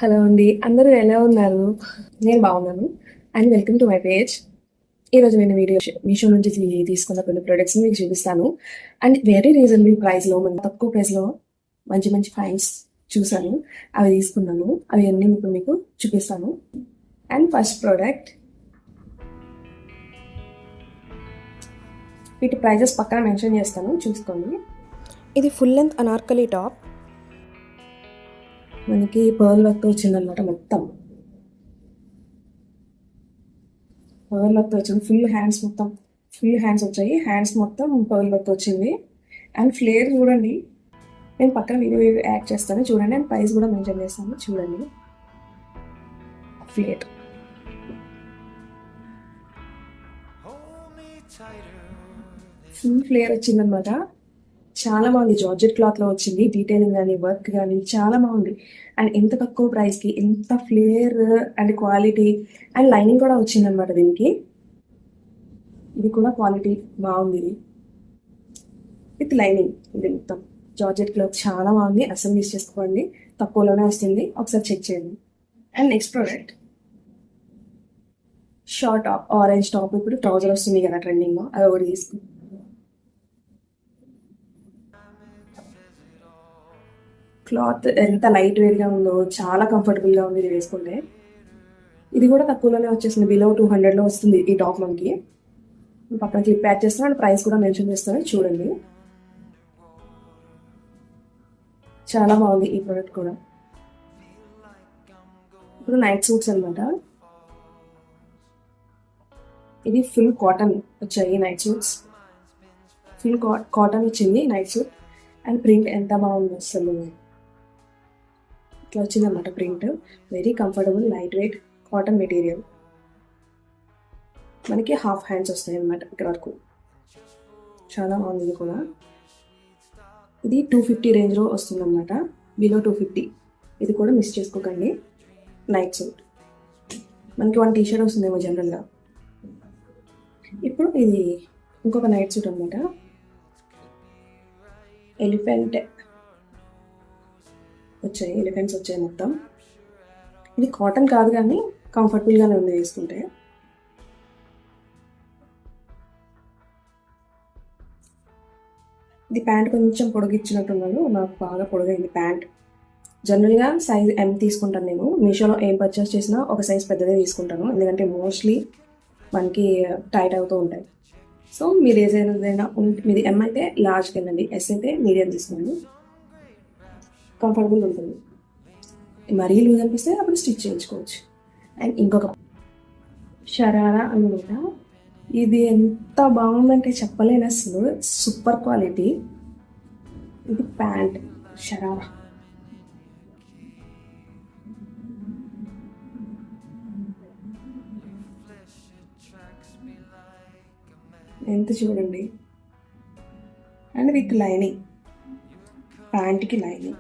Hello అండి, అందరూ ఎలా ఉన్నారు? నేను బాగున్నాను. And welcome to my page. ఈరోజు నేను మీషో నుంచి తీసుకున్న కొన్ని ప్రొడక్ట్స్ని మీకు చూపిస్తాను. అండ్ వెరీ రీజనబుల్ ప్రైస్లో, మన తక్కువ ప్రైస్లో మంచి మంచి ఫైన్స్ చూసాను. అవి తీసుకున్నాను. అవి అన్నీ మీకు చూపిస్తాను. అండ్ ఫస్ట్ ప్రోడక్ట్, వీటి ప్రైజెస్ పక్కన మెన్షన్ చేస్తాను, చూసుకోండి. ఇది ఫుల్ లెంత్ అనార్కలి టాప్. మనకి పర్ల్ వర్క్తో వచ్చిందనమాట. మొత్తం పర్ల్ వర్క్తో వచ్చింది. ఫుల్ హ్యాండ్స్ వచ్చాయి. హ్యాండ్స్ మొత్తం పర్ల్ వర్క్తో వచ్చింది. అండ్ ఫ్లేర్ చూడండి, నేను పక్కన వీడియో యాడ్ చేస్తాను చూడండి. అండ్ ప్రైస్ కూడా మెన్షన్ చేస్తాను చూడండి. ఫ్లేర్ ఫుల్ ఫ్లేర్ వచ్చిందనమాట. చాలా బాగుంది. జార్జెట్ క్లాత్లో వచ్చింది. డీటెయిలింగ్ కానీ వర్క్ కానీ చాలా బాగుంది. అండ్ ఎంత తక్కువ ప్రైస్కి ఎంత flare and quality and lining కూడా వచ్చిందనమాట దీనికి. ఇది కూడా క్వాలిటీ బాగుంది. ఇది విత్ లైనింగ్. ఇది మొత్తం జార్జెట్ క్లాత్ చాలా బాగుంది. అసలు మిస్ చేసుకోండి, తక్కువలోనే వస్తుంది. ఒకసారి చెక్ చేయండి. And next product, short top, orange top. ఇప్పుడు ట్రౌజర్ వస్తుంది కదా ట్రెండింగ్లో, అది ఒకటి తీసుకుంది. క్లాత్ ఎంత లైట్ వెయిట్గా ఉందో, చాలా కంఫర్టబుల్గా ఉంది ఇది వేసుకుంటే. ఇది కూడా తక్కువలోనే వచ్చేసింది. బిలో 200లో వస్తుంది ఈ టాప్ మనకి. పక్కన క్లిప్ యాడ్ చేస్తాను అండ్ ప్రైస్ కూడా మెన్షన్ చేస్తాను చూడండి. చాలా బాగుంది ఈ ప్రోడక్ట్ కూడా. ఇప్పుడు నైట్ సూట్స్ అనమాట. ఇది ఫుల్ కాటన్ వచ్చాయి నైట్ సూట్స్. ఫుల్ కాటన్ వచ్చింది నైట్ సూట్. అండ్ ప్రింట్ ఎంత బాగుంది అసలు. ఇట్లా వచ్చిందన్నమాట print. Very comfortable, light weight cotton material. మనకి హాఫ్ హ్యాండ్స్ వస్తాయి అన్నమాట ఇక్కడ వరకు. చాలా బాగుంది ఇది కూడా. ఇది 250 రేంజ్లో వస్తుంది అనమాట. బిలో 250. ఇది కూడా మిస్ చేసుకోకండి. నైట్ సూట్ మనకి 1 టీషర్ట్ వస్తుందేమో జనరల్గా. ఇప్పుడు ఇది ఇంకొక నైట్ సూట్ అనమాట. ఎలిఫెంట్స్ వచ్చాయి మొత్తం. ఇది కాటన్ కాదు కానీ కంఫర్టబుల్గానే ఉంది వేసుకుంటే. ఇది ప్యాంట్ కొంచెం పొడిగిచ్చినట్టున్నాను, నాకు బాగా పొడిగైంది ప్యాంట్. జనరల్గా సైజ్ M తీసుకుంటాను నేను. మీషోలో ఏం పర్చేస్ చేసినా ఒక సైజ్ పెద్దదే తీసుకుంటాను, ఎందుకంటే మోస్ట్లీ మనకి టైట్ అవుతూ ఉంటాయి. సో మీరు ఏదైనా మీది M అయితే లార్జ్కి వెళ్ళండి, S అయితే మీడియం తీసుకోండి. కంఫర్టబుల్ ఉంటుంది. మరీ లూజ్ అనిపిస్తే అప్పుడు స్టిచ్ చేయించుకోవచ్చు. అండ్ ఇంకొక షరారా అనమాట. ఇది ఎంత బాగుందంటే చెప్పలేను అసలు. Super quality. ఇది ప్యాంట్ షరారా. ఎంత చూడండి. అండ్ విత్ లైనింగ్, ప్యాంట్కి లైనింగ్.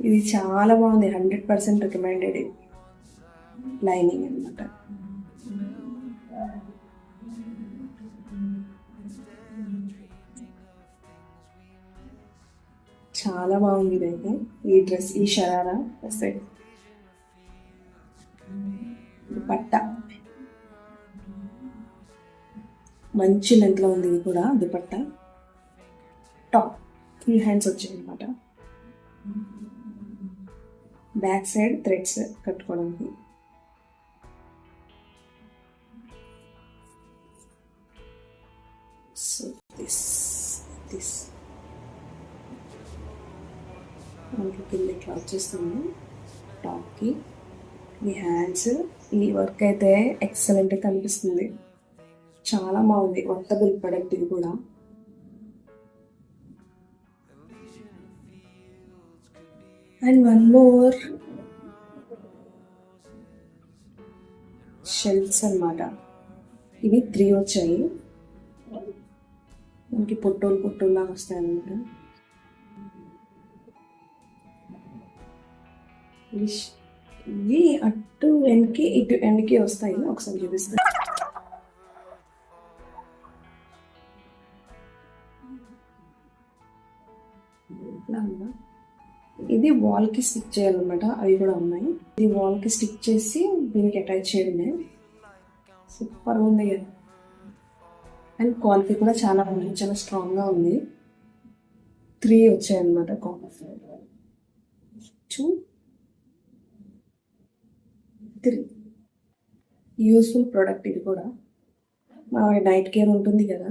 ఇది చాలా బాగుంది. 100% రికమెండెడ్. ఇది లైనింగ్ అనమాట. చాలా బాగుంది ఇదైతే. ఈ డ్రెస్, ఈ షరారా సెట్. దుపట్టా మంచి లెంత్లో ఉంది. ఇది కూడా దుపట్టా. టాప్ ఫుల్ హ్యాండ్స్ వచ్చాయి అనమాట. బ్యాక్ సైడ్ థ్రెడ్స్ కట్టుకోవడానికి. సో దిస్ మనకి కింద ఇట్లా వచ్చేస్తుంది టాప్కి. ఈ హ్యాండ్స్, ఈ వర్క్ అయితే ఎక్సలెంట్గా కనిపిస్తుంది. చాలా బాగుంది. వర్తబుల్ ప్రొడక్ట్ ఇది కూడా. అండ్ వన్ మోర్, షెల్ఫ్స్ అన్నమాట. ఇవి 3 వచ్చాయి. మనకి పొట్టోల్లా వస్తాయి అన్నమాట. ఇవి అటు ఎండ్కి ఇటు ఎండ్కి వస్తాయి. ఒకసారి చూపిస్తాను. ఇట్లా ఉందా? ఇది వాల్కి స్టిక్ చేయాలన్నమాట. అవి కూడా ఉన్నాయి. ఇది వాల్కి స్టిక్ చేసి దీనికి అటాచ్ చేయడమే. సూపర్ ఉంది కదా. అండ్ క్వాలిటీ కూడా చాలా బాగుంది, చాలా స్ట్రాంగ్గా ఉంది. 3 వచ్చాయన్నమాట కాంబో. 2, 3 యూస్ఫుల్ ప్రోడక్ట్ ఇది కూడా. మా నైట్ కేర్ ఉంటుంది కదా,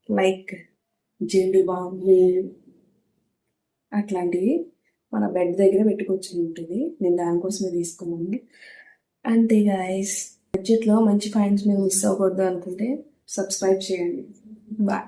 లైక్ జెండు బామ్ అట్లాంటివి మన బెడ్ దగ్గర పెట్టుకొచ్చి ఉంటుంది. నేను దానికోసమే తీసుకున్నాను. అంతే గాయస్, బడ్జెట్లో మంచి ఫైండ్స్ మీరు మిస్ అవ్వకూడదు అనుకుంటే సబ్స్క్రైబ్ చేయండి. బాయ్.